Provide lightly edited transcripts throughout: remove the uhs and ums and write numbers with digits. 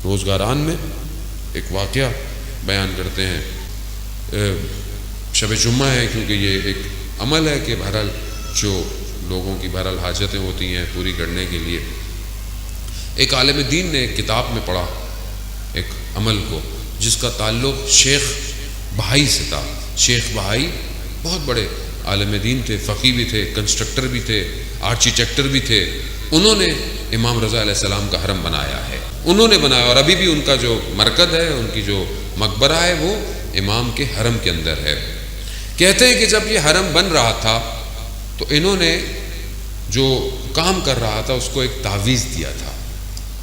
روزگاران میں ایک واقعہ بیان کرتے ہیں. شب جمعہ ہے، کیونکہ یہ ایک عمل ہے کہ بہرحال جو لوگوں کی بہرحال حاجتیں ہوتی ہیں پوری کرنے کے لیے. ایک عالم دین نے ایک کتاب میں پڑھا ایک عمل کو جس کا تعلق شیخ بہائی سے تھا. شیخ بہائی بہت بڑے عالم دین تھے، فقیہ بھی تھے، کنسٹرکٹر بھی تھے، آرکیٹیکٹر بھی تھے. انہوں نے امام رضا علیہ السلام کا حرم بنایا ہے، انہوں نے بنایا، اور ابھی بھی ان کا جو مرکز ہے، ان کی جو مقبرہ ہے، وہ امام کے حرم کے اندر ہے. کہتے ہیں کہ جب یہ حرم بن رہا تھا تو انہوں نے جو کام کر رہا تھا اس کو ایک تعویذ دیا تھا،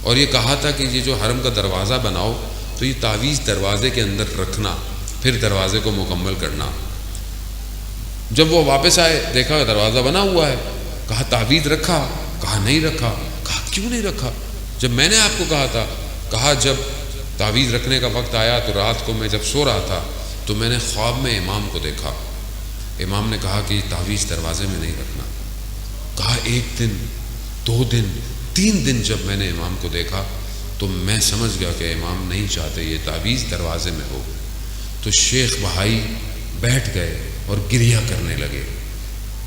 اور یہ کہا تھا کہ یہ جو حرم کا دروازہ بناؤ تو یہ تعویذ دروازے کے اندر رکھنا، پھر دروازے کو مکمل کرنا. جب وہ واپس آئے دیکھا دروازہ بنا ہوا ہے. کہا تعویذ رکھا؟ کہا نہیں رکھا. کہا کیوں نہیں رکھا؟ جب میں نے آپ کو کہا تھا. کہا جب تعویذ رکھنے کا وقت آیا تو رات کو میں جب سو رہا تھا تو میں نے خواب میں امام کو دیکھا. امام نے کہا کہ یہ تعویذ دروازے میں نہیں رکھنا. کہا 1 دن 2 دن 3 دن جب میں نے امام کو دیکھا تو میں سمجھ گیا کہ امام نہیں چاہتے یہ تعویذ دروازے میں ہو. تو شیخ بہائی بیٹھ گئے اور گریہ کرنے لگے.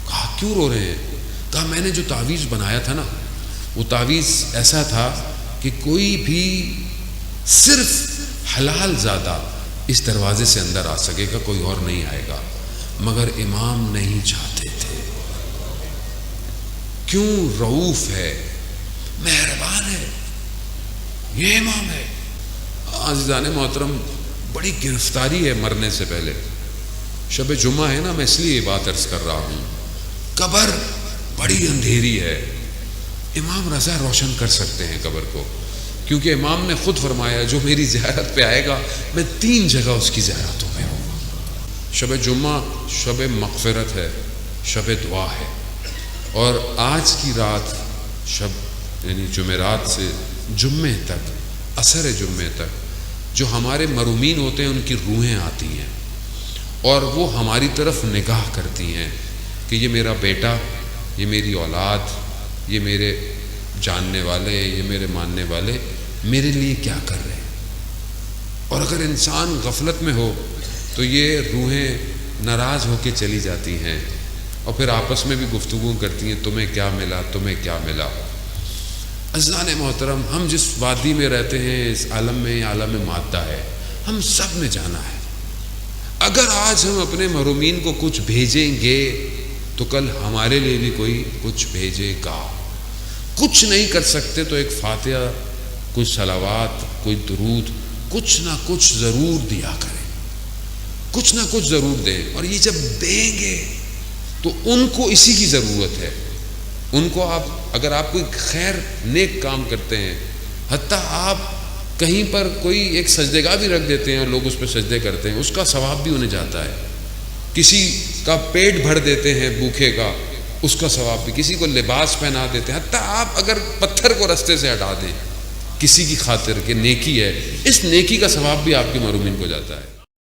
کہا کیوں رو رہے ہیں؟ کہا میں نے جو تعویذ بنایا تھا نا وہ تعویذ ایسا تھا کہ کوئی بھی صرف حلال زادہ اس دروازے سے اندر آ سکے گا، کوئی اور نہیں آئے گا، مگر امام نہیں چاہتے تھے. کیوں؟ رؤوف ہے، مہربان ہے، یہ امام ہے. عزیزان محترم، بڑی گرفتاری ہے مرنے سے پہلے. شب جمعہ ہے نا، میں اس لیے یہ بات عرض کر رہا ہوں. قبر بڑی اندھیری ہے، امام رضا روشن کر سکتے ہیں قبر کو، کیونکہ امام نے خود فرمایا جو میری زیارت پہ آئے گا میں 3 جگہ اس کی زیارتوں میں ہوں گا. شب جمعہ شب مغفرت ہے، شب دعا ہے، اور آج کی رات شب یعنی جمعرات سے جمعے تک، عصر جمعے تک جو ہمارے مرومین ہوتے ہیں ان کی روحیں آتی ہیں اور وہ ہماری طرف نگاہ کرتی ہیں کہ یہ میرا بیٹا، یہ میری اولاد، یہ میرے جاننے والے، یہ میرے ماننے والے میرے لیے کیا کر رہے ہیں. اور اگر انسان غفلت میں ہو تو یہ روحیں ناراض ہو کے چلی جاتی ہیں اور پھر آپس میں بھی گفتگو کرتی ہیں تمہیں کیا ملا، تمہیں کیا ملا. عزیزان محترم، ہم جس وادی میں رہتے ہیں اس عالم میں عالم مادہ ہے، ہم سب نے جانا ہے. اگر آج ہم اپنے محرومین کو کچھ بھیجیں گے تو کل ہمارے لیے بھی کوئی کچھ بھیجے گا. کچھ نہیں کر سکتے تو ایک فاتحہ، کچھ صلوات، کوئی درود، کچھ نہ کچھ ضرور دیا کریں، کچھ نہ کچھ ضرور دیں. اور یہ جب دیں گے تو ان کو اسی کی ضرورت ہے. ان کو آپ اگر آپ کوئی خیر نیک کام کرتے ہیں، حتیٰ آپ کہیں پر کوئی ایک سجدگاہ بھی رکھ دیتے ہیں اور لوگ اس پہ سجدے کرتے ہیں، اس کا ثواب بھی انہیں جاتا ہے. کسی کا پیٹ بھر دیتے ہیں بھوکے کا، اس کا ثواب بھی. کسی کو لباس پہنا دیتے ہیں، حتیٰ آپ اگر پتھر کو رستے سے ہٹا دیں کسی کی خاطر کہ نیکی ہے، اس نیکی کا ثواب بھی آپ کے محرومین کو جاتا ہے.